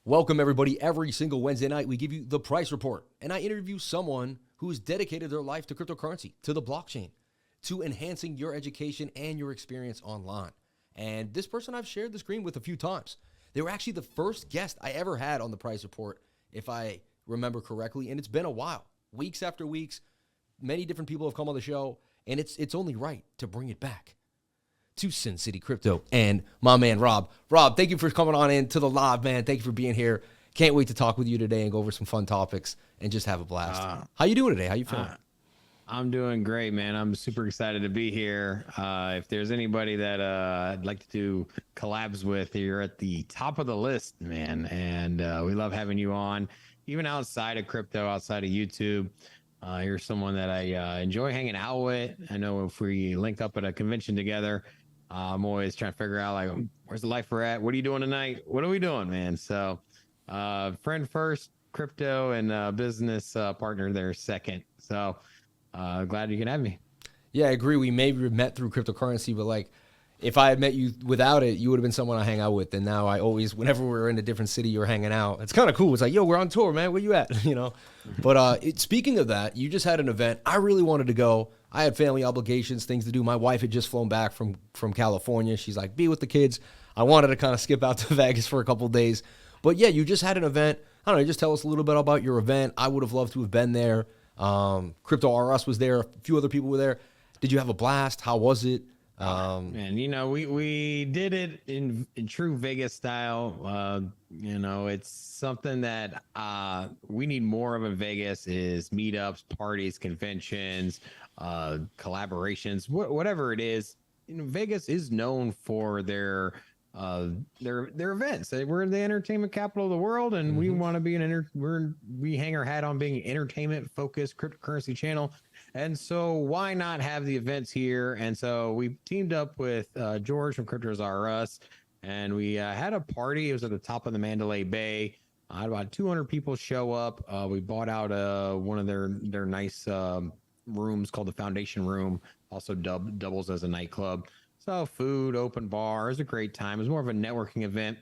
Welcome, everybody. Every single Wednesday night, we give you the price report, and I interview someone who's dedicated their life to cryptocurrency, to the blockchain, to enhancing your education and your experience online. And this person I've shared the screen with a few times. They were actually the first guest I ever had on the price report, if I remember correctly, and it's been a while. Weeks after weeks, many different people have come on the show, and it's only right to bring it back to Sin City Crypto and my man, Rob. Rob, thank you for coming on in to the live, man. Thank you for being here. Can't wait to talk with you today and go over some fun topics and just have a blast. How you doing today? How you feeling? I'm doing great, man. I'm super excited to be here. If there's anybody that I'd like to do collabs with, you're at the top of the list, man. And we love having you on, even outside of crypto, outside of YouTube. You're someone that I enjoy hanging out with. I know if we link up at a convention together, I'm always trying to figure out, like, where's the life we're at? What are you doing tonight? What are we doing, man? So friend first, crypto, and business partner there second. So glad you can have me. Yeah, I agree. We maybe met through cryptocurrency, but like if I had met you without it, you would have been someone I hang out with. And now I always, whenever we're in a different city, you're hanging out. It's kind of cool. It's like, yo, we're on tour, man. Where you at? You know? But speaking of that, you just had an event. I really wanted to go. I had family obligations, things to do. My wife had just flown back from California. She's like, be with the kids. I wanted to kind of skip out to Vegas for a couple of days. But yeah, you just had an event. I don't know, just tell us a little bit about your event. I would have loved to have been there. Crypto RS was there. A few other people were there. Did you have a blast? How was it? Man, you know, we did it in true Vegas style. You know, it's something that we need more of in Vegas is meetups, parties, conventions, collaborations, whatever it is. You know, Vegas is known for their events. We're the entertainment capital of the world, and we want to be we hang our hat on being an entertainment focused cryptocurrency channel. And so why not have the events here? And so we teamed up with George from Cryptos R Us, and we had a party. It was at the top of the Mandalay Bay. I had about 200 people show up. We bought out one of their nice rooms called the Foundation Room, also doubles as a nightclub. So food, open bar. It was a great time. It was more of a networking event.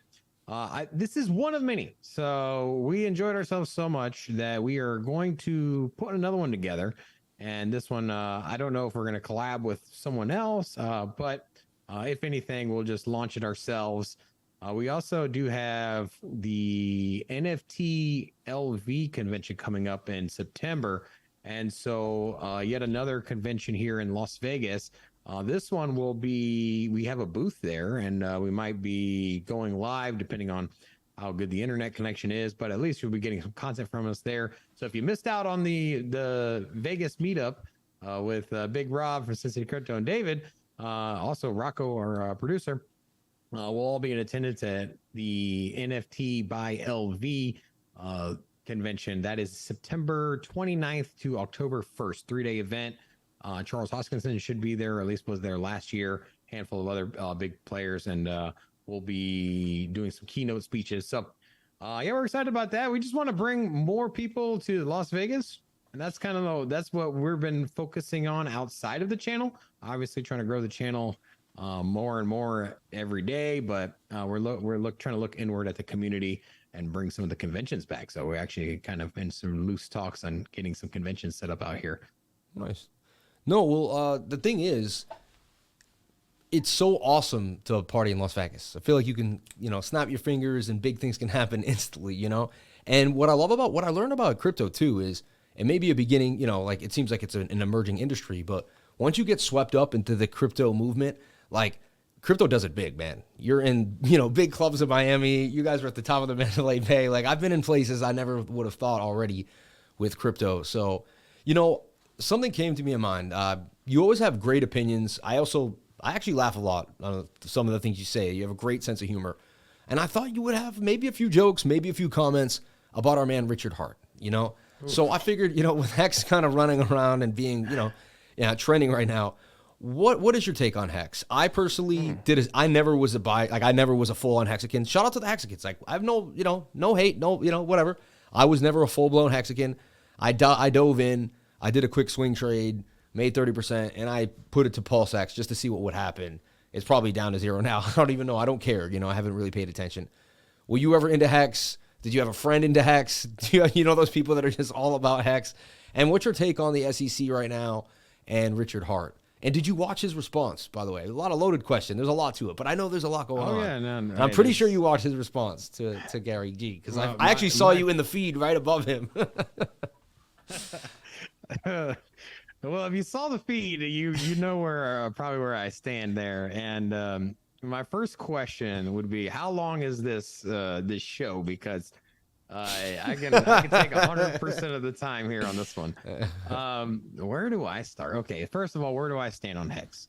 This is one of many. So we enjoyed ourselves so much that we are going to put another one together. And this one, I don't know if we're going to collab with someone else, but if anything, we'll just launch it ourselves. We also do have the NFT LV convention coming up in September. And so yet another convention here in Las Vegas. This one will be, we have a booth there, and we might be going live depending on how good the internet connection is, but at least you'll be getting some content from us there. So if you missed out on the Vegas meetup with Big Rob from Sin City Crypto and David, also Rocco, our producer, we'll all be in attendance at the NFT by LV convention. That is September 29th to October 1st, 3-day event. Charles Hoskinson should be there, or at least was there last year. Handful of other big players, and we'll be doing some keynote speeches. So, yeah, we're excited about that. We just want to bring more people to Las Vegas, and that's that's what we've been focusing on outside of the channel. Obviously, trying to grow the channel more and more every day, but we're trying to look inward at the community and bring some of the conventions back. So we're actually kind of in some loose talks on getting some conventions set up out here. Nice. No, well, the thing is, it's so awesome to party in Las Vegas. I feel like you can, snap your fingers and big things can happen instantly, And what I learned about crypto too is, it may be a beginning, like it seems like it's an emerging industry, but once you get swept up into the crypto movement, like crypto does it big, man. You're in, big clubs in Miami. You guys are at the top of the Mandalay Bay. Like I've been in places I never would have thought already with crypto. So, something came to me in mind. You always have great opinions. I actually laugh a lot on some of the things you say. You have a great sense of humor. And I thought you would have maybe a few jokes, maybe a few comments about our man Richard Hart, Ooh. So I figured, with HEX kind of running around and being, trending right now, what is your take on HEX? I personally I never was a full-on Hexican. Shout out to the Hexicans. Like, I have no hate, whatever. I was never a full-blown Hexican. I dove in. I did a quick swing trade, made 30%, and I put it to PulseX just to see what would happen. It's probably down to zero now. I don't even know. I don't care. I haven't really paid attention. Were you ever into HEX? Did you have a friend into HEX? Do you know those people that are just all about HEX? And what's your take on the SEC right now and Richard Hart? And did you watch his response, by the way? A lot of loaded question. There's a lot to it, but I know there's a lot going on. Yeah, no, I'm pretty sure you watched his response to Gary G, because I actually saw you in the feed right above him. Well, if you saw the feed, you know where probably where I stand there. And my first question would be, how long is this show? Because I can take 100% of the time here on this one. Where do I start? Okay, first of all, where do I stand on HEX?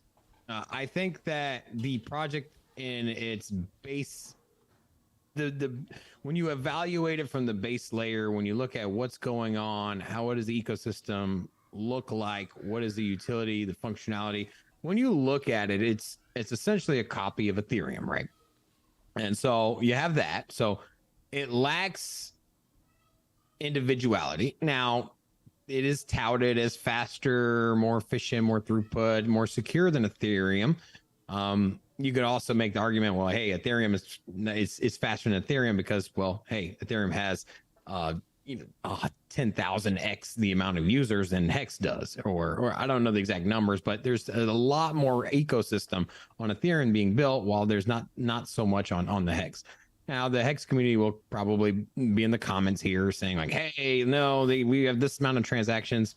I think that the project in its base, when you evaluate it from the base layer, when you look at what's going on, how does the ecosystem look like, what is the utility, the functionality, when you look at it, it's essentially a copy of Ethereum, right? And so you have that. So it lacks individuality. Now, it is touted as faster, more efficient, more throughput, more secure than Ethereum. You could also make the argument, well, hey, Ethereum is faster than Ethereum because, well, hey, Ethereum has 10,000x the amount of users than HEX does, or I don't know the exact numbers, but there's a lot more ecosystem on Ethereum being built, while there's not so much on the HEX. Now, the HEX community will probably be in the comments here saying like, hey, no, we have this amount of transactions.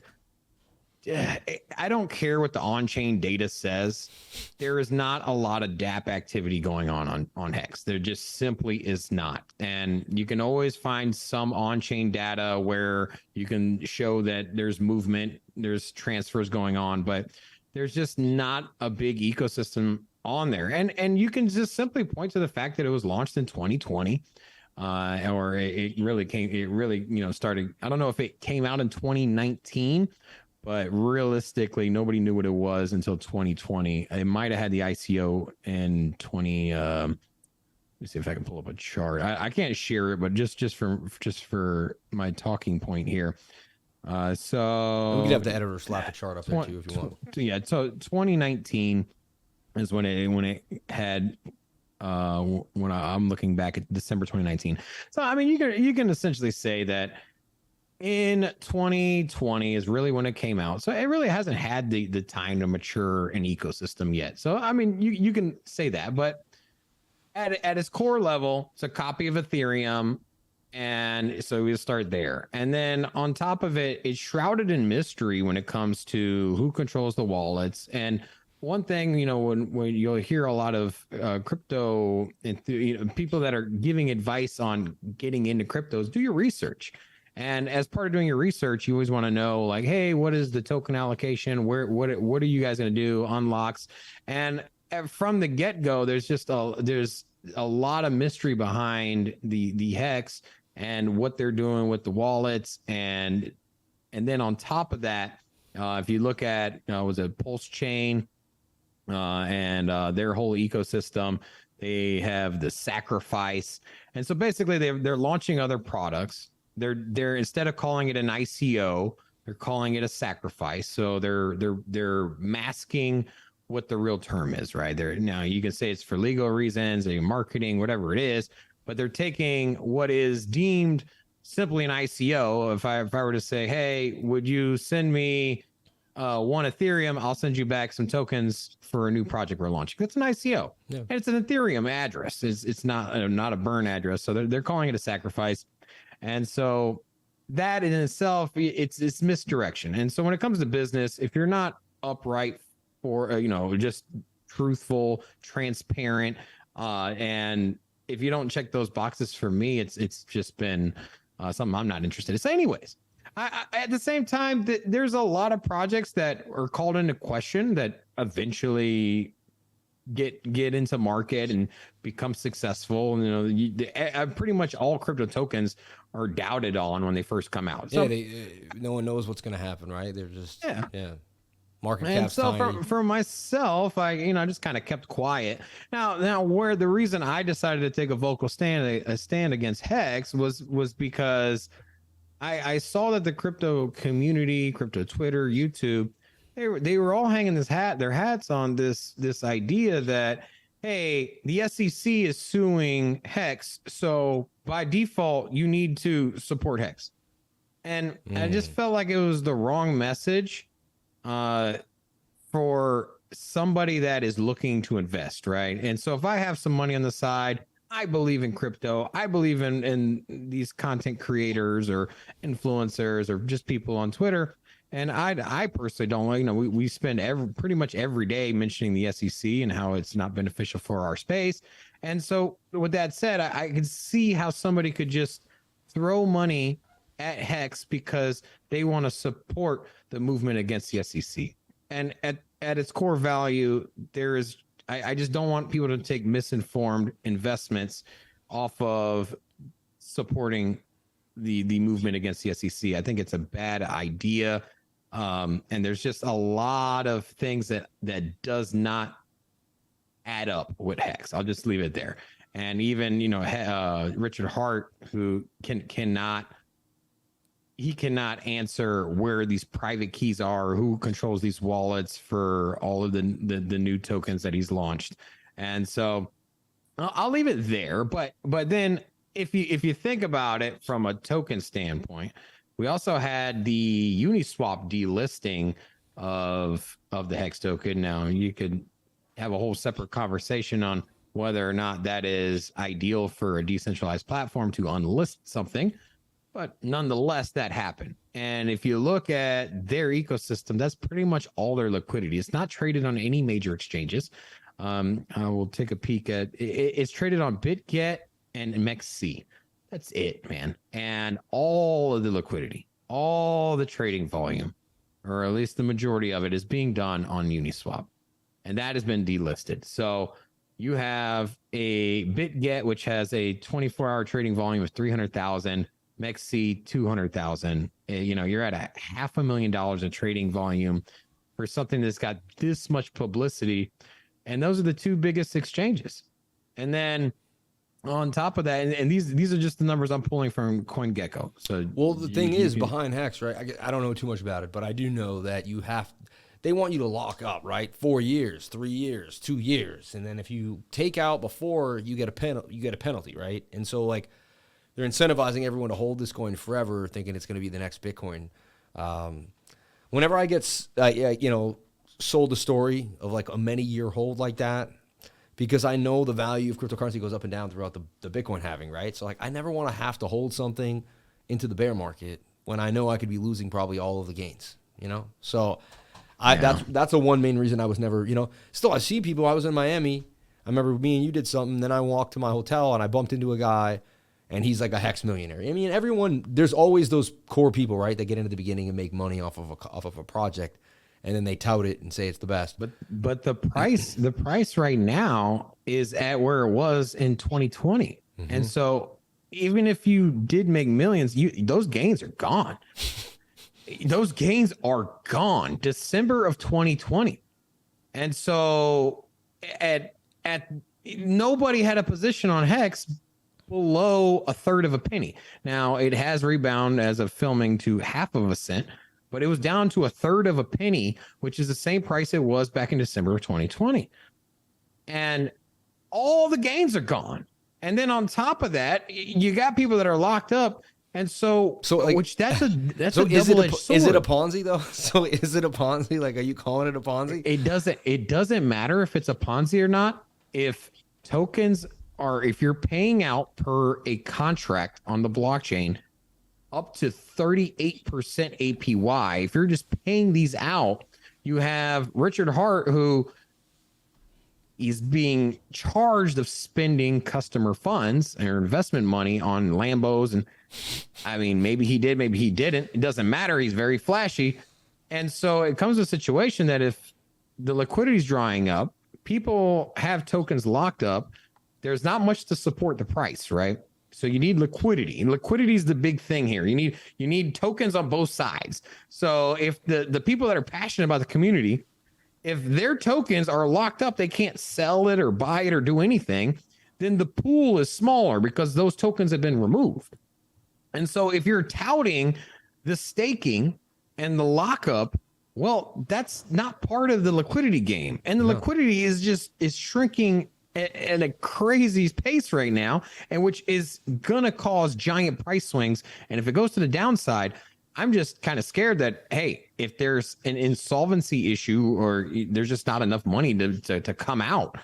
I don't care what the on-chain data says. There is not a lot of DApp activity going on HEX. There just simply is not. And you can always find some on-chain data where you can show that there's movement, there's transfers going on, but there's just not a big ecosystem on there. And you can just simply point to the fact that it was launched in 2020. Or it really started. I don't know if it came out in 2019, but realistically, nobody knew what it was until 2020. It might have had the ICO in 20. Let me see if I can pull up a chart. I can't share it, but just for my talking point here. So we could have the editor slap a chart up there too if you want. Yeah. So 2019 is when it had. When I'm looking back at December 2019. So I mean, you can essentially say that in 2020 is really when it came out. So it really hasn't had the time to mature an ecosystem yet. So I mean, you can say that, but at its core level, it's a copy of Ethereum. And so we start there. And then on top of it, it's shrouded in mystery when it comes to who controls the wallets. And one thing, when you'll hear a lot of crypto, people that are giving advice on getting into cryptos, do your research. And as part of doing your research, you always want to know, like, hey, what is the token allocation? What are you guys going to do? Unlocks. And from the get-go, there's a lot of mystery behind the HEX and what they're doing with the wallets. And then on top of that, if you look at was it Pulse Chain and their whole ecosystem, they have the Sacrifice. And so basically they're launching other products. They're instead of calling it an ICO, they're calling it a sacrifice. So they're masking what the real term is, right? Now you can say it's for legal reasons, marketing, whatever it is, but they're taking what is deemed simply an ICO. If I were to say, hey, would you send me 1 Ethereum? I'll send you back some tokens for a new project we're launching. That's an ICO, yeah. And it's an Ethereum address. It's not a burn address. So they're calling it a sacrifice. And so that in itself, it's misdirection. And so when it comes to business, if you're not upright for, just truthful, transparent, and if you don't check those boxes, for me, it's just been something I'm not interested in. So anyways, I at the same time, there's a lot of projects that are called into question that eventually get into market and become successful. Pretty much all crypto tokens are doubted on when they first come out. So, no one knows what's going to happen, right? They're just market and cap's so tiny. for myself, I just kind of kept quiet. Now where the reason I decided to take a vocal stand against HEX was because I saw that the crypto community, crypto Twitter, YouTube, they were all hanging their hats on this idea that, hey, the SEC is suing HEX, so by default, you need to support HEX. And I just felt like it was the wrong message for somebody that is looking to invest, right? And so if I have some money on the side, I believe in crypto. I believe in these content creators or influencers or just people on Twitter. And I personally don't like, we spend pretty much every day mentioning the SEC and how it's not beneficial for our space. And so with that said, I could see how somebody could just throw money at HEX because they want to support the movement against the SEC. And at its core value, I just don't want people to take misinformed investments off of supporting the movement against the SEC. I think it's a bad idea. And there's just a lot of things that does not add up with HEX. I'll just leave it there. And even, Richard Hart, who cannot answer where these private keys are, who controls these wallets for all of the new tokens that he's launched. And so I'll leave it there. But then if you think about it from a token standpoint, we also had the Uniswap delisting of the HEX token. Now you could have a whole separate conversation on whether or not that is ideal for a decentralized platform to unlist something. But nonetheless, that happened. And if you look at their ecosystem, that's pretty much all their liquidity. It's not traded on any major exchanges. I will take a peek at it's traded on BitGet and MEXC. That's it, man. And all of the liquidity, all the trading volume, or at least the majority of it, is being done on Uniswap. And that has been delisted. So you have a BitGet, which has a 24-hour trading volume of 300,000. MEXC 200,000. You're at $500,000 in trading volume for something that's got this much publicity, and those are the two biggest exchanges. And then on top of that, and these are just the numbers I'm pulling from CoinGecko. So the thing is behind HEX, right? I don't know too much about it, but I do know that they want you to lock up, right? 4 years, 3 years, 2 years, and then if you take out before, you get a penalty, right? And so they're incentivizing everyone to hold this coin forever, thinking it's going to be the next Bitcoin. Whenever I get, sold a story of a many-year hold like that, because I know the value of cryptocurrency goes up and down throughout the Bitcoin halving, right? So I never want to have to hold something into the bear market when I know I could be losing probably all of the gains, So that's the one main reason I was never, still I see people. I was in Miami. I remember me and you did something. Then I walked to my hotel and I bumped into a guy. And he's like a HEX millionaire. I mean, there's always those core people, right? That get into the beginning and make money off of a project, and then they tout it and say it's the best. But the price right now is at where it was in 2020. Mm-hmm. And so even if you did make millions, those gains are gone. Those gains are gone. December of 2020. And so at nobody had a position on HEX below a third of a penny. Now it has rebounded as of filming to 1/2 cent, but it was down to a third of a penny, which is the same price it was back in December of 2020. And all the gains are gone. And then on top of that, you got people that are locked up. And so which that's a double-edged sword. Is it a Ponzi though? So is it a Ponzi? Are you it a Ponzi? It doesn't matter if it's a Ponzi or not. If you're paying out per a contract on the blockchain up to 38% APY, if you're just paying these out, you have Richard Hart, who is being charged of spending customer funds or investment money on Lambos. And maybe he did, maybe he didn't. It doesn't matter. He's very flashy. And so it comes to a situation that if the liquidity is drying up, people have tokens locked up, there's not much to support the price, right? So you need liquidity, and liquidity is the big thing here. You need tokens on both sides. So if the people that are passionate about the community, if their tokens are locked up, they can't sell it or buy it or do anything, then the pool is smaller because those tokens have been removed. And so if you're touting the staking and the lockup, well, that's not part of the liquidity game. And the liquidity is shrinking at a crazy pace right now, and which is gonna cause giant price swings. And if it goes to the downside, I'm just kind of scared that, hey, if there's an insolvency issue or there's just not enough money to come out,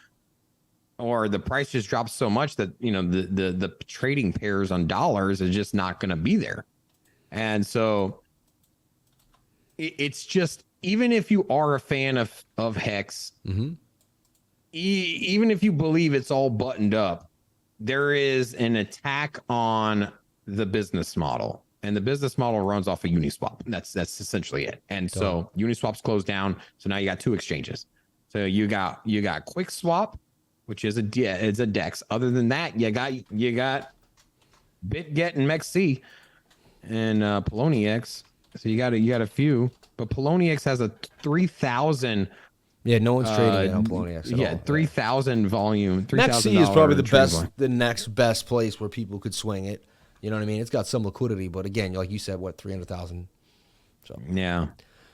or the price just drops so much that, you know, the trading pairs on dollars is just not going to be there. And so it's just, even if you are a fan of HEX, even if you believe it's all buttoned up, there is an attack on the business model. And the business model runs off of Uniswap. That's essentially it. And so Uniswap's closed down. So now you got two exchanges. So you got QuickSwap, which is a DEX. Other than that, you got BitGet and MEXC and Poloniex. So you got a few, but Poloniex has a 3,000. Yeah, no one's trading on Poloniex. Yeah, 3,000 volume. MEXC is probably the next best place where people could swing it. You know what I mean? It's got some liquidity, but again, like you said, what, 300,000? So yeah.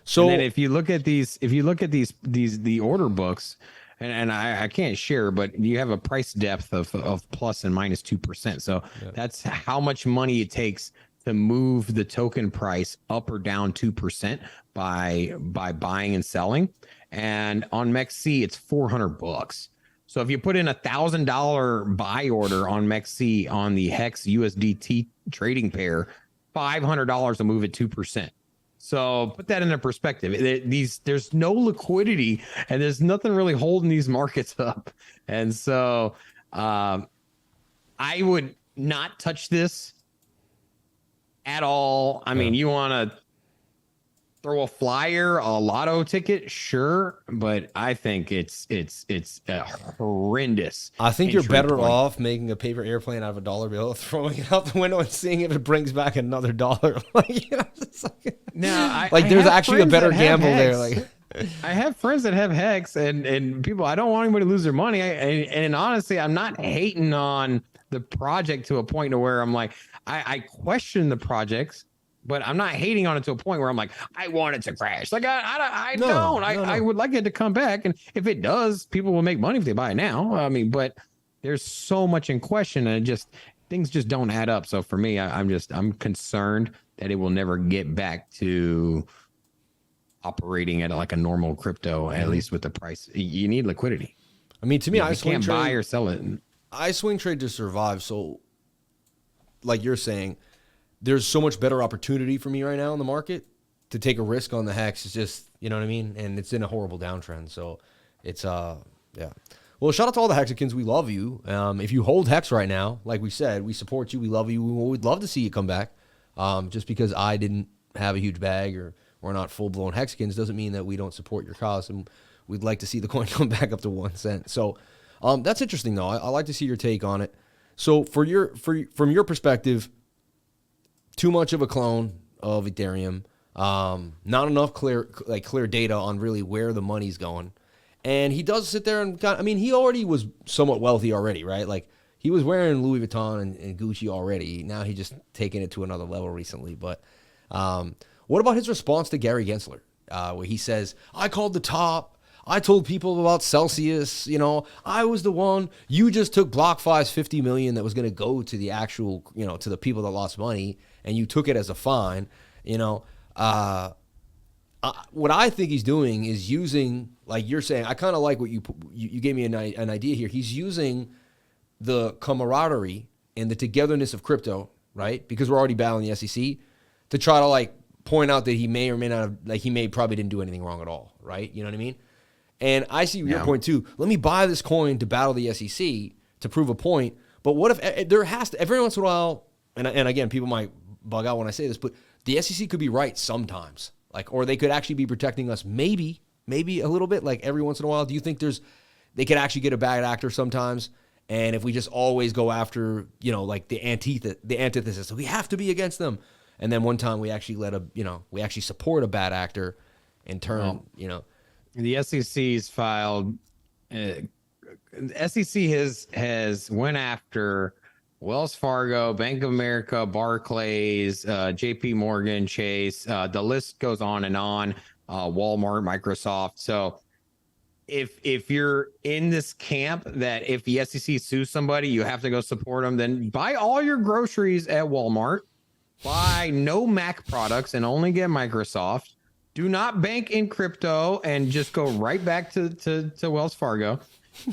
So and then if you look at the order books, and I can't share, but you have a price depth of plus and minus 2%. So that's how much money it takes to move the token price up or down 2% by buying and selling. And on MEXC, it's $400. So if you put in $1,000 buy order on MEXC on the HEX USDT trading pair, $500 will move it 2%. So put that into perspective. There's no liquidity and there's nothing really holding these markets up. And so I would not touch this at all. I mean, you want to throw a flyer, a lotto ticket, sure, but I think it's horrendous. I think you're better off making a paper airplane out of a dollar bill, throwing it out the window, and seeing if it brings back another dollar. Like, you know, there's actually a better gamble there. Like, I have friends that have HEX and people. I don't want anybody to lose their money. And honestly, I'm not hating on the project to a point to where I'm like, I question the projects. But I'm not hating on it to a point where I'm like, I want it to crash. Like, I don't. I would like it to come back. And if it does, people will make money if they buy it now. I mean, but there's so much in question, and things just don't add up. So for me, I'm concerned that it will never get back to operating at like a normal crypto, at least with the price. You need liquidity. I mean, to me, I can't buy or sell it. I swing trade to survive. So, like you're saying, there's so much better opportunity for me right now in the market to take a risk on the HEX. It's just, you know what I mean? And it's in a horrible downtrend. So it's, yeah. Well, shout out to all the Hexicans. We love you. If you hold HEX right now, like we said, we support you. We love you. We'd love to see you come back. Just because I didn't have a huge bag or we're not full-blown Hexicans doesn't mean that we don't support your cause. And we'd like to see the coin come back up to 1 cent. So that's interesting, though. I like to see your take on it. So from your perspective, too much of a clone of Ethereum, not enough clear data on really where the money's going. And he does sit there and he already was somewhat wealthy already, right? Like, he was wearing Louis Vuitton and Gucci already. Now he's just taking it to another level recently. But what about his response to Gary Gensler, where he says, I called the top. I told people about Celsius, you know, I was the one. You just took BlockFi's $50 million that was going to go to the actual, you know, to the people that lost money, and you took it as a fine. You know, what I think he's doing is using, like you're saying, I kind of like what you gave me an idea here. He's using the camaraderie and the togetherness of crypto, right? Because we're already battling the SEC, to try to like point out that he may or may not have, like probably didn't do anything wrong at all, right? You know what I mean? And I see your point too. Let me buy this coin to battle the SEC to prove a point. But what if there has to, every once in a while, and again, people might bug out when I say this, but the SEC could be right sometimes. Like, or they could actually be protecting us maybe a little bit, like every once in a while. Do you think they could actually get a bad actor sometimes? And if we just always go after, you know, like the antithesis, we have to be against them. And then one time we actually we actually support a bad actor in turn, you know. The SEC's filed. The SEC has went after Wells Fargo, Bank of America, Barclays, J.P. Morgan, Chase. The list goes on and on. Walmart, Microsoft. So if you're in this camp that if the SEC sues somebody, you have to go support them, then buy all your groceries at Walmart, buy no Mac products and only get Microsoft. Do not bank in crypto and just go right back to Wells Fargo.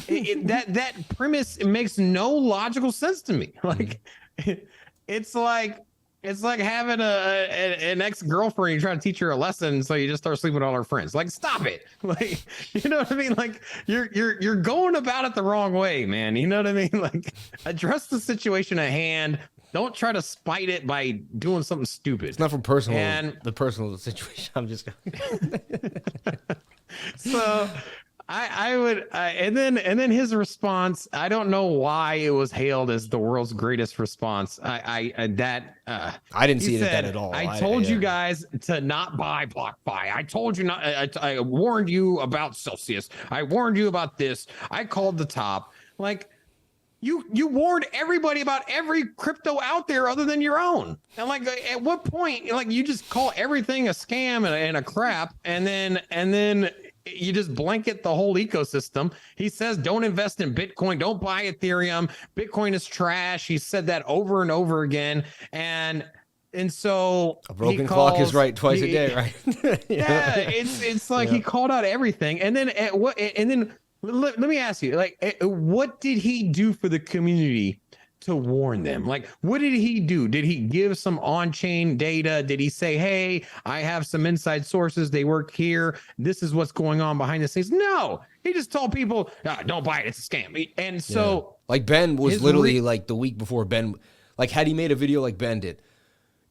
That premise, it makes no logical sense to me. Like it's like having an ex-girlfriend, you try to teach her a lesson, so you just start sleeping with all her friends. Like, stop it. Like, you know what I mean? Like, you're going about it the wrong way, man. You know what I mean? Like, address the situation at hand. Don't try to spite it by doing something stupid. It's not from the personal situation. I'm just so I would, and then his response, I don't know why it was hailed as the world's greatest response. I didn't see that at all. I told you guys to not buy BlockFi. I told you not. I warned you about Celsius. I warned you about this. I called the top. Like, you warned everybody about every crypto out there other than your own. And like, at what point, like, you just call everything a scam and a crap, and then you just blanket the whole ecosystem. He says, don't invest in Bitcoin. Don't buy Ethereum. Bitcoin is trash. He said that over and over again. And so a broken clock is right twice a day, right? Yeah, it's like he called out everything. And then let me ask you, like, what did he do for the community to warn them? Like, what did he do? Did he give some on-chain data? Did he say, hey, I have some inside sources, they work here, this is what's going on behind the scenes? No, he just told people, don't buy it, it's a scam. And so like, Ben was literally like the week before, Ben, like, had he made a video like Ben did,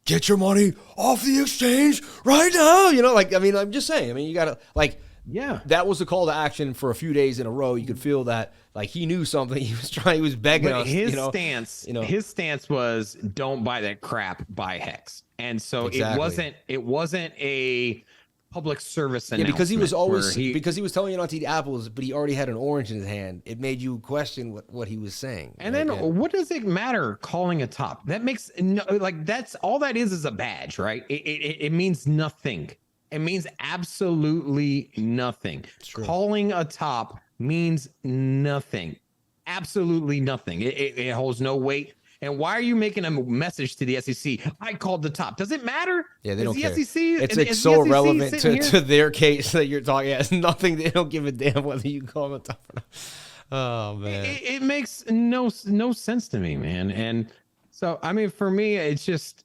get your money off the exchange right now, you know, like, I mean, I'm just saying, I mean, you gotta, like, yeah, that was a call to action for a few days in a row. You could feel that, like, he knew something. He was begging us. His stance was, don't buy that crap, buy HEX. And so exactly. it wasn't a public service announcement. Yeah, because he was always because he was telling you not to eat apples, but he already had an orange in his hand. It made you question what he was saying. And then what does it matter calling a top? That makes no, like, that's all that is a badge, right? It means nothing. It means absolutely nothing. Calling a top means nothing. Absolutely nothing. It holds no weight. And why are you making a message to the SEC? I called the top. Does it matter? Yeah, they don't care. SEC, it's like so relevant to their case that you're talking. Yeah, it's nothing. They don't give a damn whether you call them a top or not. Oh, man. It makes no sense to me, man. And so, I mean, for me, it's just...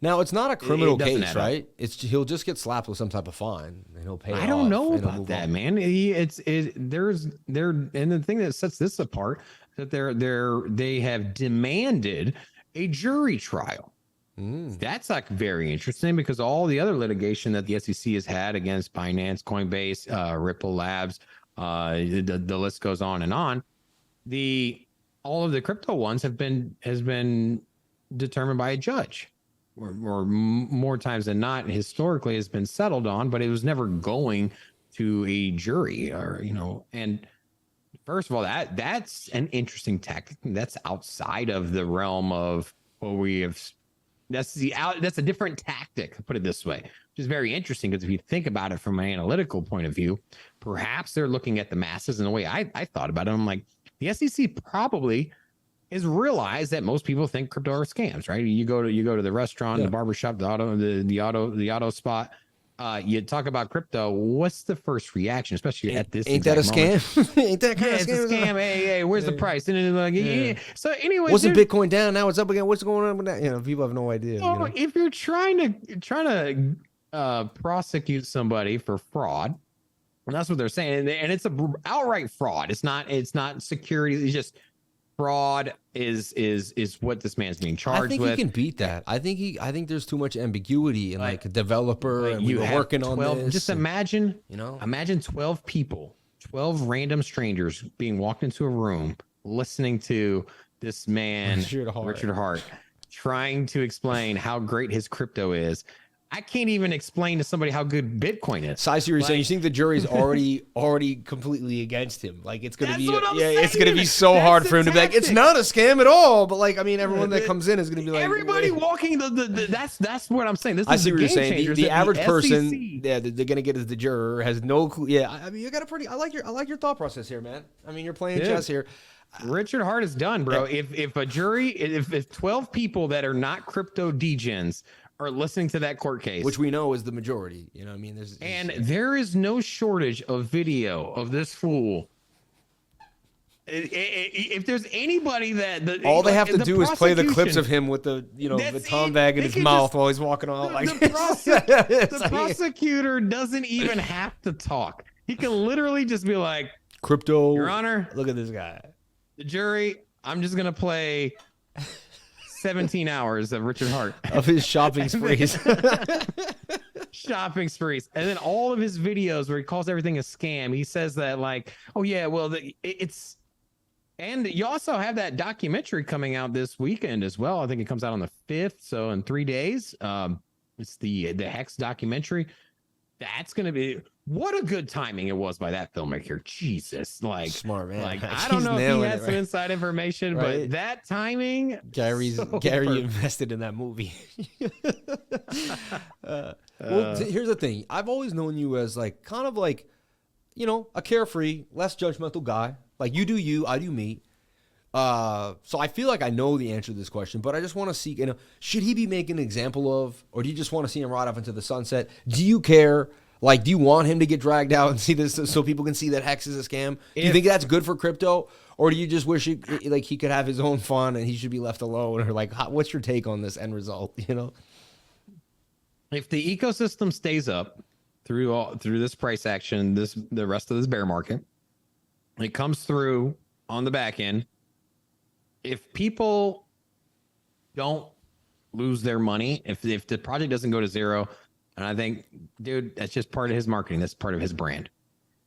Now, it's not a criminal case, right? He'll just get slapped with some type of fine and he'll pay. I don't know about that, man. And the thing that sets this apart, that they have demanded a jury trial. That's like very interesting, because all the other litigation that the SEC has had against Binance, Coinbase, Ripple Labs, the list goes on and on. All of the crypto ones has been determined by a judge. Or more times than not, historically, has been settled on, but it was never going to a jury, or, you know. And first of all, that's an interesting tactic. That's outside of the realm of what we have. That's a different tactic, put it this way, which is very interesting, because if you think about it from an analytical point of view, perhaps they're looking at the masses. And the way I thought about it, I'm like, the SEC probably is realize that most people think crypto are scams, right? You go to the restaurant, the barbershop, the auto spot. You talk about crypto. What's the first reaction, especially at this? Ain't that a scam? Ain't that kind of scam? It's a scam. Hey, where's the price? And then like, So anyway, wasn't Bitcoin down? Now it's up again. What's going on with that? You know, people have no idea. Well, you know? If you're trying to prosecute somebody for fraud, and that's what they're saying, and it's a outright fraud. It's not security. It's just fraud is what this man's being charged with. I think he can beat that. I think there's too much ambiguity in, like, a developer, and we were working on this. Just imagine 12 people, 12 random strangers being walked into a room, listening to this man, Richard Hart, trying to explain how great his crypto is. I can't even explain to somebody how good Bitcoin is. Size, you were saying you think the jury's already completely against him. Like it's gonna be it's gonna be so hard for him to be like, it's not a scam at all. But like, I mean, everyone that comes in is gonna be like, everybody walking that's what I'm saying. This I is see what you're saying. changers. The average person, they're gonna get as the juror has no clue. Yeah, I mean, you got a pretty. I like your thought process here, man. I mean, you're playing chess here. Richard Hart is done, bro. If a jury, if 12 people that are not crypto degens are listening to that court case, which we know is the majority, you know what I mean? There is no shortage of video of this fool. If there's anybody that all they have to do is play the clips of him with the baton bag in his mouth while he's walking on. The prosecutor doesn't even have to talk. He can literally just be like, crypto, Your Honor, look at this guy. The jury, I'm just gonna play 17 hours of Richard Hart of his shopping sprees. Shopping sprees. And then all of his videos where he calls everything a scam. He says that like, oh yeah, well it's, and you also have that documentary coming out this weekend as well. I think it comes out on the 5th. So in 3 days, it's the HEX documentary. That's going to be, what a good timing it was by that filmmaker. Jesus. Like, smart man. Like, I don't know if he had some inside information, but that timing. Gary invested in that movie. Well, here's the thing. I've always known you as like, kind of like, a carefree, less judgmental guy. Like you do you, I do me. So I feel like I know the answer to this question, but I just want to see, should he be making an example of, or do you just want to see him ride off into the sunset? Do you care? Like, do you want him to get dragged out and see this so people can see that HEX is a scam? Do you think that's good for crypto? Or do you just wish he could have his own fun and he should be left alone? Or like, what's your take on this end result? If the ecosystem stays up through this price action, the rest of this bear market, it comes through on the back end. If people don't lose their money, if the project doesn't go to zero, and I think, dude, that's just part of his marketing. That's part of his brand.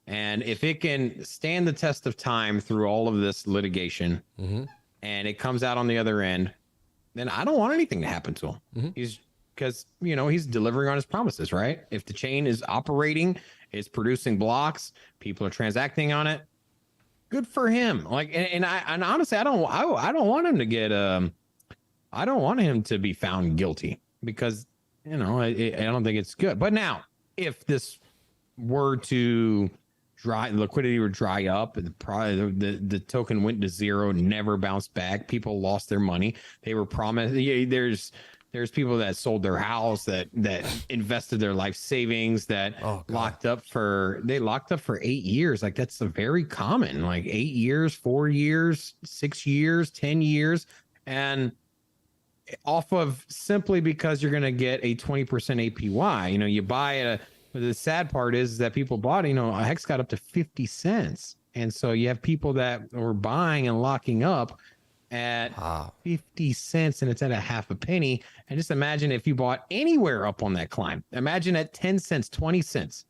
And if it can stand the test of time through all of this litigation, and it comes out on the other end, then I don't want anything to happen to him. He's delivering on his promises, right? If the chain is operating, it's producing blocks, people are transacting on it. Good for him. Like, and honestly, I don't want him to get I don't want him to be found guilty because I don't think it's good. But now, if this were to liquidity would dry up, and the token went to zero, never bounced back, people lost their money. They were promised. There's people that sold their house, that invested their life savings, that locked up for 8 years. Like that's a very common, like 8 years, 4 years, 6 years, 10 years. And off of simply because you're going to get a 20% APY, you buy the sad part is that people bought, a HEX got up to 50 cents. And so you have people that were buying and locking up at 50 cents and it's at a half a penny. And just imagine if you bought anywhere up on that climb. Imagine at 10 cents, 20 cents,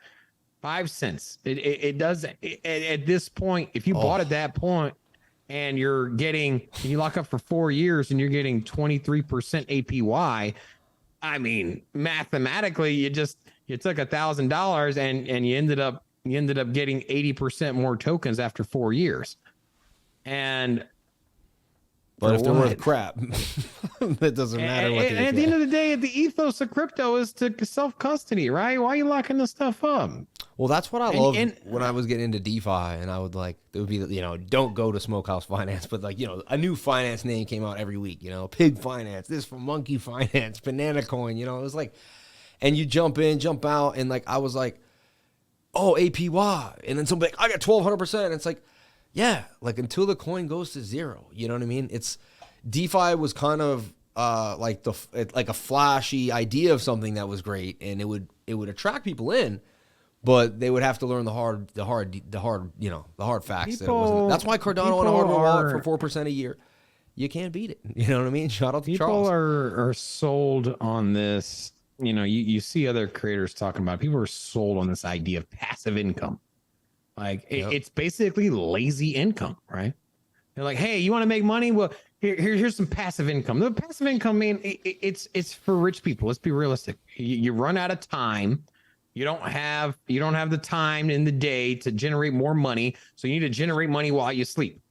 5 cents. It does at this point, if you bought at that point and you lock up for 4 years and you're getting 23% APY, I mean, mathematically, you took $1,000 and you ended up getting 80% more tokens after 4 years. But if they're worth crap, it doesn't matter what they at the end of the day, the ethos of crypto is to self-custody, right? Why are you locking this stuff up? Well, that's what I loved when I was getting into DeFi, and I would it would be, don't go to Smokehouse Finance, but a new finance name came out every week, Pig Finance, this from Monkey Finance, Banana Coin, it was like, and you jump in, jump out, and I was like, oh, APY. And then somebody I got 1,200%. And it's like, yeah, until the coin goes to zero, you know what I mean? It's DeFi was kind of like a flashy idea of something that was great, and it would attract people in, but they would have to learn the hard facts. That's why Cardano on a hardware wallet for 4% a year, you can't beat it. You know what I mean? Shout out to Charles. People are sold on this. You see other creators talking about it. People are sold on this idea of passive income. It's basically lazy income, right? They're like, hey, you want to make money? Well, Here's some passive income. The passive income, man, it's for rich people. Let's be realistic. You run out of time. You don't have the time in the day to generate more money. So you need to generate money while you sleep.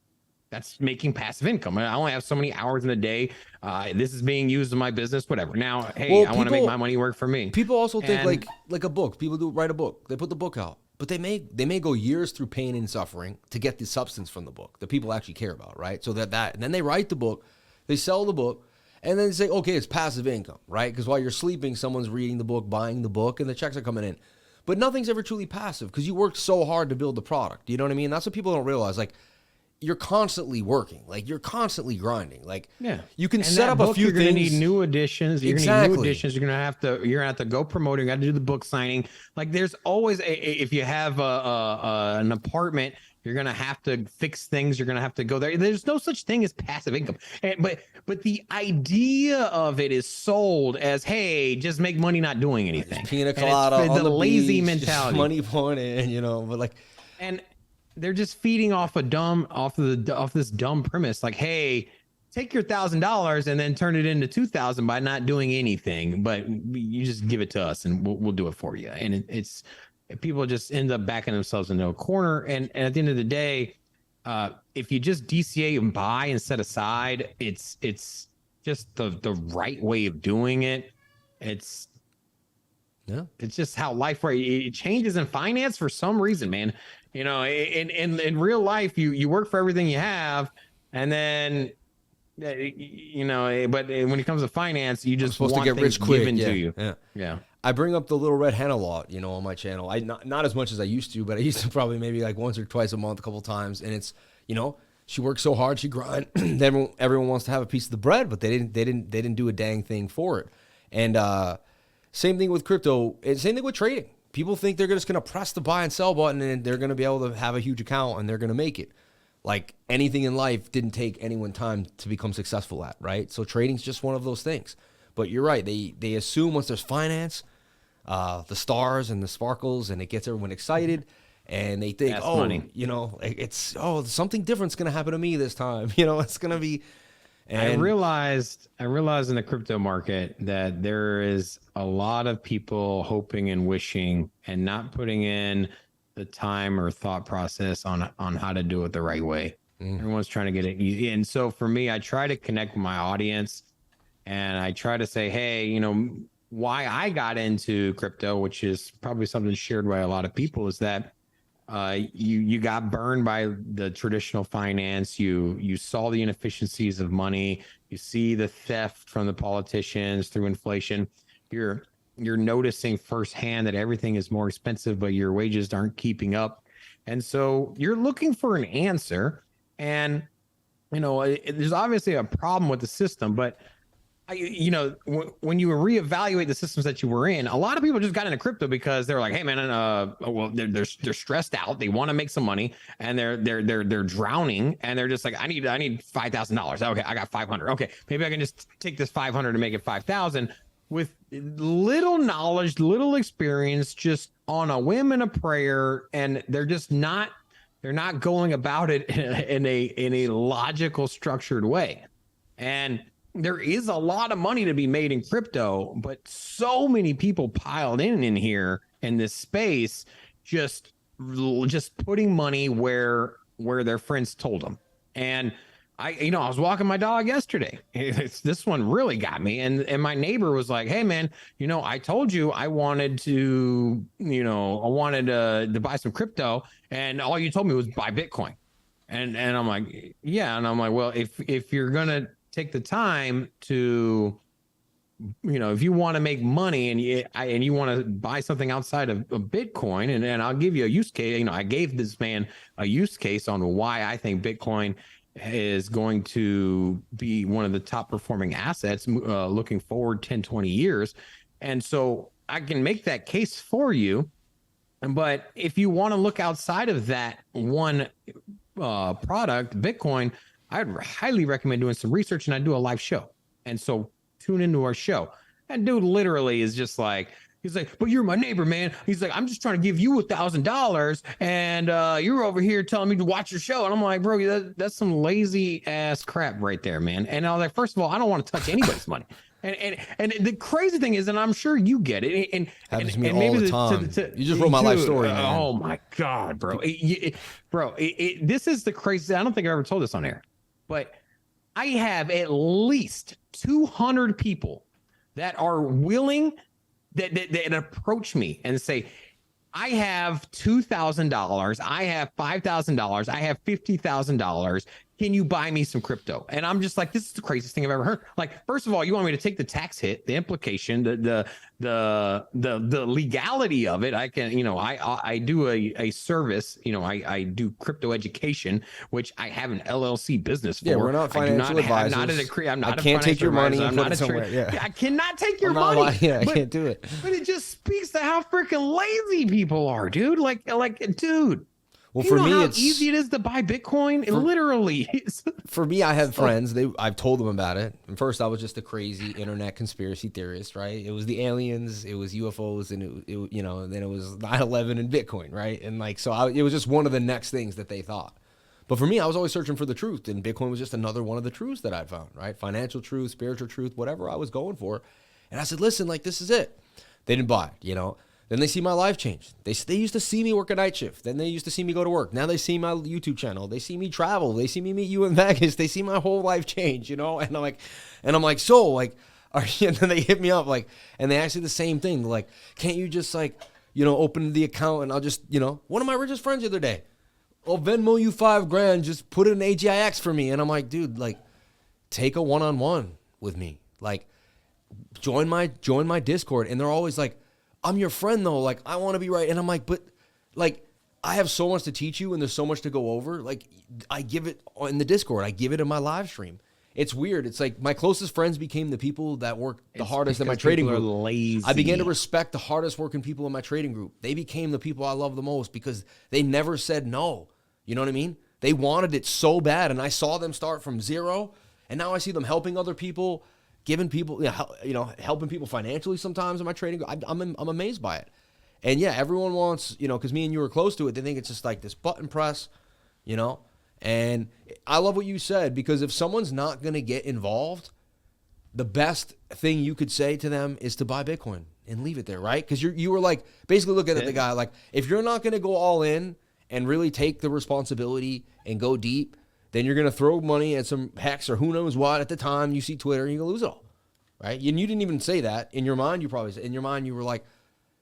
That's making passive income. I only have so many hours in the day. This is being used in my business, whatever. Now, hey, I want to make my money work for me. People also think like a book. People do write a book. They put the book out, but they may go years through pain and suffering to get the substance from the book that people actually care about, right? So and then they write the book, they sell the book, and then they say, okay, it's passive income, right? Because while you're sleeping, someone's reading the book, buying the book, and the checks are coming in. But nothing's ever truly passive because you worked so hard to build the product. You know what I mean? That's what people don't realize. Like, you're constantly working, like you're constantly grinding. Like, you can set up a few things. You're gonna need new additions. You're gonna need new additions. You're gonna have to go promote. You got to do the book signing. Like, there's always if you have an apartment, you're gonna have to fix things. You're gonna have to go there. There's no such thing as passive income. But the idea of it is sold as, hey, just make money not doing anything. Pina colada on the lazy beach, mentality, money pouring in, but like, and they're just feeding off this dumb premise, like, hey, take your $1,000 and then turn it into $2,000 by not doing anything, but you just give it to us and we'll do it for you. And it's people just end up backing themselves into a corner. And at the end of the day, if you just DCA and buy and set aside, it's just the right way of doing it. It's just how life it changes in finance for some reason, man. In real life, you work for everything you have, and then but when it comes to finance, you just supposed want to get rich quick given to you. Yeah. I bring up the little red hen a lot, on my channel. I not as much as I used to, but I used to probably maybe like once or twice a month, a couple times. And it's, she works so hard, she grind. Everyone wants to have a piece of the bread, but they didn't do a dang thing for it. And same thing with crypto, and same thing with trading. People think they're just going to press the buy and sell button and they're going to be able to have a huge account and they're going to make it. Like, anything in life didn't take anyone time to become successful at, right? So trading's just one of those things. But you're right. They assume once there's finance, the stars and the sparkles, and it gets everyone excited. And they think, money. It's something different's going to happen to me this time. It's going to be. And I realized in the crypto market that there is a lot of people hoping and wishing and not putting in the time or thought process on how to do it the right way. Everyone's trying to get it easy. And so for me, I try to connect with my audience and I try to say, hey, why I got into crypto, which is probably something shared by a lot of people, is that you got burned by the traditional finance. You saw the inefficiencies of money. You see the theft from the politicians through inflation. You're noticing firsthand that everything is more expensive, but your wages aren't keeping up. And so you're looking for an answer. And, there's obviously a problem with the system, but when you reevaluate the systems that you were in, a lot of people just got into crypto because they're like, hey man, they're stressed out. They want to make some money and they're drowning and they're just like, I need $5,000. Okay, I got 500. Okay, maybe I can just take this 500 and make it 5,000 with little knowledge, little experience, just on a whim and a prayer. And they're not going about it in a logical, structured way. And there is a lot of money to be made in crypto, but so many people piled in here in this space, just putting money where their friends told them. And I was walking my dog yesterday. This one really got me. And my neighbor was like, hey man, I told you I wanted to buy some crypto and all you told me was buy Bitcoin. And I'm like, yeah. And I'm like, well, if you're going to take the time to, if you want to make money and you want to buy something outside of Bitcoin, and I'll give you a use case. I gave this man a use case on why I think Bitcoin is going to be one of the top performing assets looking forward 10, 20 years. And so I can make that case for you. But if you want to look outside of that one product, Bitcoin, I'd highly recommend doing some research, and I do a live show. And so tune into our show. And dude literally is just like, He's like, but you're my neighbor, man. He's like, I'm just trying to give you $1,000, and you're over here telling me to watch your show. And I'm like, bro, that's some lazy ass crap right there, man. And I was like, first of all, I don't want to touch anybody's money. And the crazy thing is, and I'm sure you get it, and happens to me all the time. You just wrote my life story, man. Oh my God, bro. This is the crazy. I don't think I ever told this on air, but I have at least 200 people that are willing that approach me and say, I have $2,000, I have $5,000, I have $50,000. Can you buy me some crypto? And I'm just like, this is the craziest thing I've ever heard. Like, first of all, you want me to take the tax hit, the implication, the legality of it. I can, I do a service, I do crypto education, which I have an LLC business for. Yeah, we're not financial advisors. I'm not I can't take your money and put it somewhere. Yeah. I cannot take your money. I can't do it. But it just speaks to how freaking lazy people are, dude. Like, dude. Well, for me, it's easy it is to buy Bitcoin. It literally is. For me, I have friends. I've told them about it. And first, I was just a crazy internet conspiracy theorist, right? It was the aliens, it was UFOs, and and then it was 9/11 and Bitcoin, right? And it was just one of the next things that they thought. But for me, I was always searching for the truth, and Bitcoin was just another one of the truths that I found, right? Financial truth, spiritual truth, whatever I was going for. And I said, listen, this is it. They didn't buy it, Then they see my life change. They used to see me work a night shift. Then they used to see me go to work. Now they see my YouTube channel. They see me travel. They see me meet you in Vegas. They see my whole life change, And I'm like, and then they hit me up and they ask me the same thing. They're like, can't you just open the account and I'll just, one of my richest friends the other day, I'll Venmo you $5,000. Just put it in AGIX for me. And I'm like, dude, take a one-on-one with me. Join my Discord. And they're always like, I'm your friend though. I want to be right. And I'm like, but I have so much to teach you and there's so much to go over. I give it in the Discord. I give it in my live stream. It's weird. It's my closest friends became the people that work the hardest in my trading group. Lazy. I began to respect the hardest working people in my trading group. They became the people I love the most because they never said no. You know what I mean? They wanted it so bad. And I saw them start from zero. And now I see them helping other people, giving people, helping people financially sometimes in my trading. I'm amazed by it. And yeah, everyone wants, because me and you are close to it, they think it's just this button press, And I love what you said, because if someone's not going to get involved, the best thing you could say to them is to buy Bitcoin and leave it there, right? Because you were basically looking at the guy, if you're not going to go all in and really take the responsibility and go deep, then you're going to throw money at some HEX or who knows what at the time you see Twitter and you're going to lose it all, right? And you didn't even say that. In your mind, you probably said, you were like,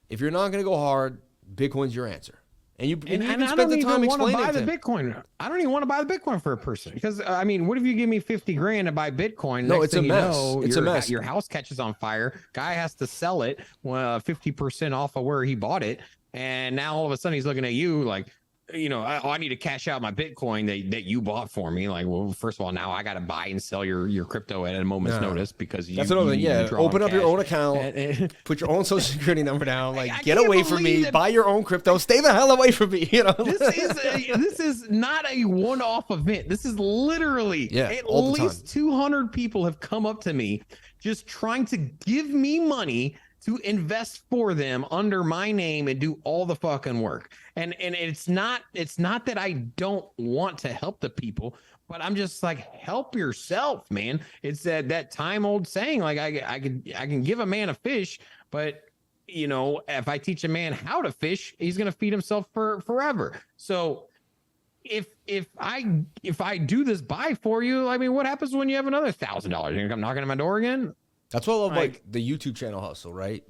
if you're not going to go hard, Bitcoin's your answer. And you spent the time explaining it to him. Bitcoin. I don't even want to buy the Bitcoin for a person because what if you give me $50,000 to buy Bitcoin? No, it's a mess. It's a mess. Your house catches on fire. Guy has to sell it 50% off of where he bought it, and now all of a sudden he's looking at you like, I need to cash out my Bitcoin that you bought for me. Well, first of all, now I got to buy and sell your crypto at a moment's notice because that's another thing. Yeah, open up your own account, put your own social security number down. Get away from me. Buy your own crypto. Stay the hell away from me. This is not a one-off event. This is literally at least 200 people have come up to me just trying to give me money to invest for them under my name and do all the fucking work. And it's not that I don't want to help the people, but I'm just help yourself, man. It's that time old saying, I can give a man a fish, but if I teach a man how to fish, he's going to feed himself for forever. So if I do this buy for you, what happens when you have another $1,000? You're going to come knocking on my door again? That's what I love, the YouTube channel hustle, right?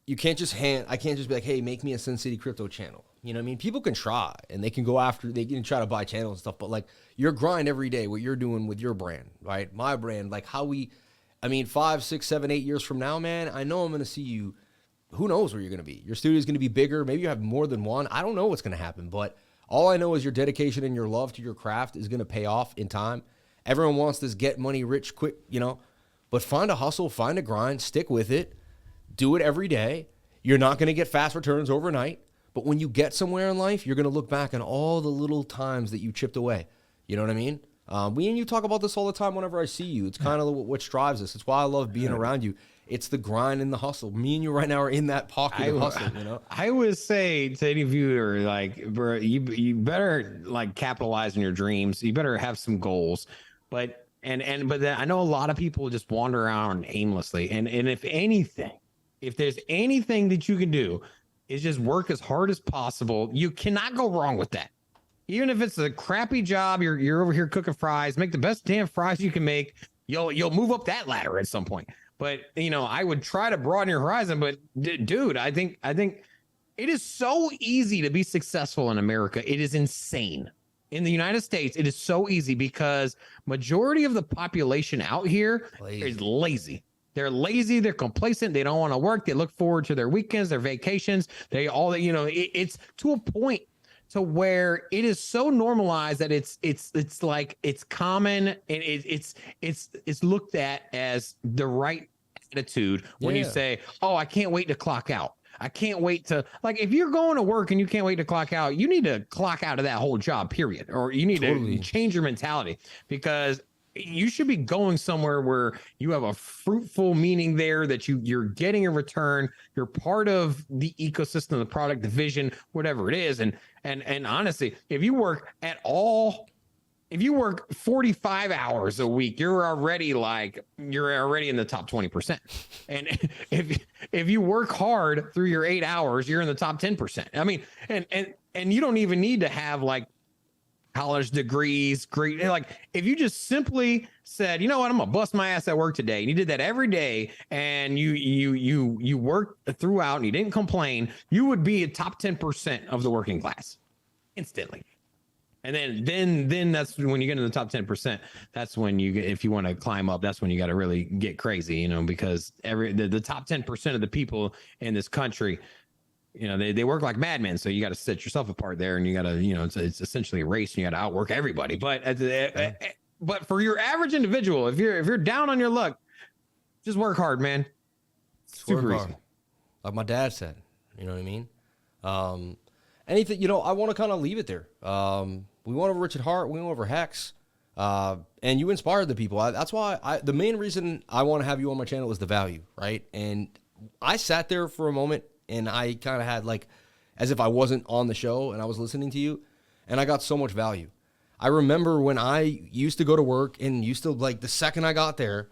You can't just I can't just be like, hey, make me a Sin City crypto channel. You know what I mean? People can try and they can go after, they can try to buy channels and stuff, but your grind every day, what you're doing with your brand, right? My brand, 5, 6, 7, 8 years from now, man, I know I'm going to see you. Who knows where you're going to be? Your studio is going to be bigger. Maybe you have more than one. I don't know what's going to happen, but all I know is your dedication and your love to your craft is going to pay off in time. Everyone wants this get money rich quick, but find a hustle, find a grind, stick with it, do it every day. You're not going to get fast returns overnight, but when you get somewhere in life, you're going to look back on all the little times that you chipped away. You know what I mean? We and you talk about this all the time whenever I see you. It's kind of what drives us. It's why I love being around you. It's the grind and the hustle. Me and you right now are in that pocket of hustle, you know? I would say to any viewer, like, bro, you better like capitalize on your dreams. You better have some goals. But but then I know a lot of people just wander around aimlessly. And if anything, if there's anything that you can do, is just work as hard as possible. You cannot go wrong with that. Even if it's a crappy job, you're over here cooking fries, make the best damn fries you can make. You'll move up that ladder at some point. But you know, I would try to broaden your horizon. But dude, I think it is so easy to be successful in America. It is insane. In the United States, it is so easy because majority of the population out here is lazy. They're lazy. They're complacent. They don't want to work. They look forward to their weekends, their vacations. They all, you know, it's to a point to where it is so normalized that it's like it's common and it's looked at as the right attitude when you say, oh, I can't wait to clock out. I can't wait to, like, if you're going to work and you can't wait to clock out, you need to clock out of that whole job, period. Or you need to change your mentality, because you should be going somewhere where you have a fruitful meaning there, that you're getting a return. You're part of the ecosystem, the product, the vision, whatever it is. And honestly, if you work at all, if you work 45 hours a week, you're already in the top 20%. And if you work hard through your 8 hours, you're in the top 10%. I mean, and you don't even need to have like college degrees, great. Like, if you just simply said, you know what, I'm gonna bust my ass at work today, and you did that every day, and you worked throughout and you didn't complain, you would be a top 10% of the working class instantly. And then that's when you get in the top 10%. That's when you get, if you want to climb up, that's when you got to really get crazy, you know, because the top 10% of the people in this country, you know, they work like madmen. So you got to set yourself apart there, and you got to, you know, it's essentially a race, and you got to outwork everybody. But for your average individual, if you're down on your luck, just work hard, man. Super easy. Like my dad said, you know what I mean? Anything, you know, I want to kind of leave it there. We went over Richard Hart, we went over HEX, and you inspired the people. That's why the main reason I want to have you on my channel is the value, right? And I sat there for a moment, and I kind of had like, as if I wasn't on the show and I was listening to you, and I got so much value. I remember when I used to go to work, and used to, like, the second I got there,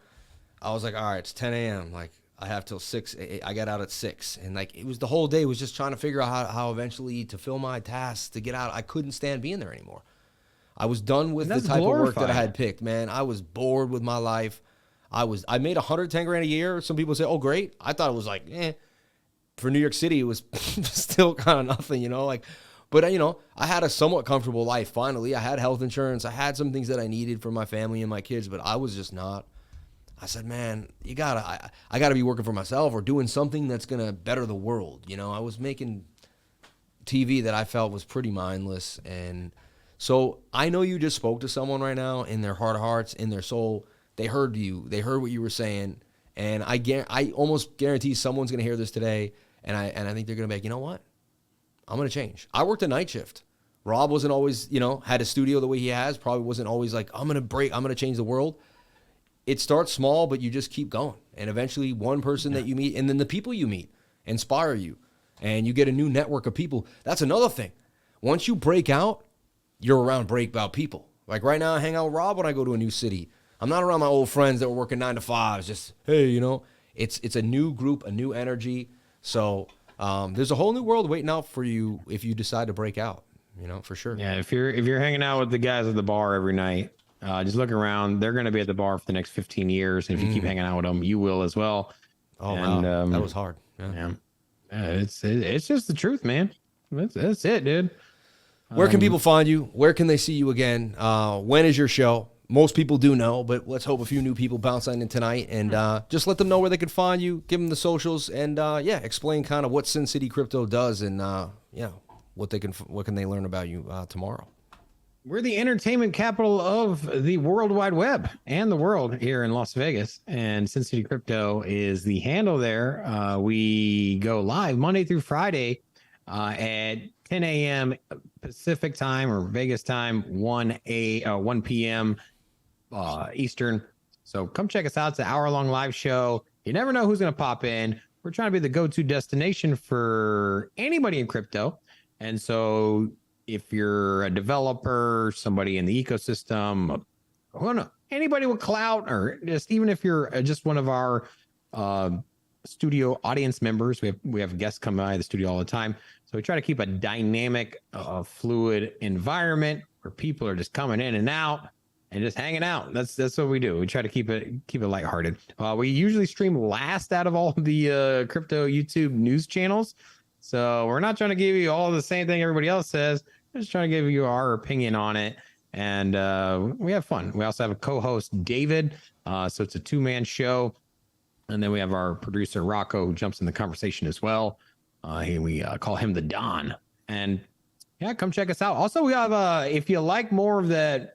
I was like, all right, it's 10 a.m. Like, I have till 6. I got out at 6. And like, it was the whole day was just trying to figure out how eventually to fill my tasks, to get out. I couldn't stand being there anymore. I was done with the type of work that I had picked, man. I was bored with my life. I made 110 grand a year. Some people say, oh, great. I thought it was like, for New York City, it was still kind of nothing, you know, like, but you know, I had a somewhat comfortable life. Finally, I had health insurance. I had some things that I needed for my family and my kids, but I was just not. I said, man, I gotta be working for myself or doing something that's gonna better the world. You know, I was making TV that I felt was pretty mindless. And so I know you just spoke to someone right now in their heart of hearts, in their soul. They heard you. They heard what you were saying. And I almost guarantee someone's gonna hear this today. And I think they're gonna be like, you know what? I'm gonna change. I worked a night shift. Rob wasn't always, you know, had a studio the way he has. Probably wasn't always like, I'm gonna change the world. It starts small, but you just keep going. And eventually one person that you meet, and then the people you meet inspire you, and you get a new network of people. That's another thing. Once you break out, you're around breakout people. Like right now, I hang out with Rob when I go to a new city. I'm not around my old friends that were working 9 to 5s. Just, hey, you know, it's a new group, a new energy. So there's a whole new world waiting out for you if you decide to break out, you know, for sure. Yeah, if you're hanging out with the guys at the bar every night, just look around. They're going to be at the bar for the next 15 years. And if you keep hanging out with them, you will as well. Oh, wow. That was hard. Yeah. It's just the truth, man. That's it, dude. Where can people find you? Where can they see you again? When is your show? Most people do know, but let's hope a few new people bounce on in tonight, and just let them know where they can find you. Give them the socials, and explain kind of what Sin City Crypto does, and what can they learn about you tomorrow. We're the entertainment capital of the World Wide Web and the world here in Las Vegas, and Sin City Crypto is the handle there. We go live Monday through Friday at 10 a.m. Pacific time or Vegas time, 1 p.m. Eastern. So come check us out. It's an hour-long live show You never know who's going to pop in. We're trying to be the go-to destination for anybody in crypto. And so if you're a developer, somebody in the ecosystem, anybody with clout, or just even if you're just one of our studio audience members, we have guests come by the studio all the time. So we try to keep a dynamic, fluid environment where people are just coming in and out and just hanging out. That's what we do. We try to keep it lighthearted. We usually stream last out of all the crypto YouTube news channels. So we're not trying to give you all the same thing everybody else says. We're just trying to give you our opinion on it. And we have fun. We also have a co-host, David. So it's a 2-man show. And then we have our producer, Rocco, who jumps in the conversation as well. We call him the Don. And yeah, come check us out. Also, we have, if you like more of that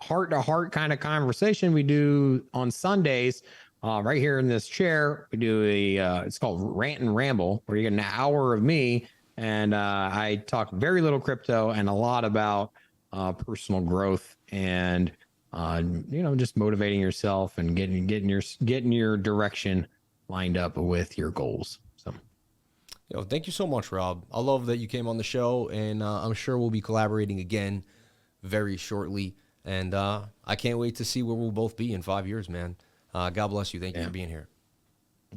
heart-to-heart kind of conversation we do on Sundays, right here in this chair, we do it's called Rant and Ramble, where you get an hour of me. And I talk very little crypto and a lot about personal growth and just motivating yourself and getting your direction lined up with your goals. So, thank you so much, Rob. I love that you came on the show, and I'm sure we'll be collaborating again very shortly. And I can't wait to see where we'll both be in 5 years, man. God bless you. Thank you for being here.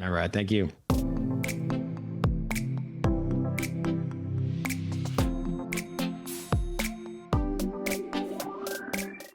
All right. Thank you.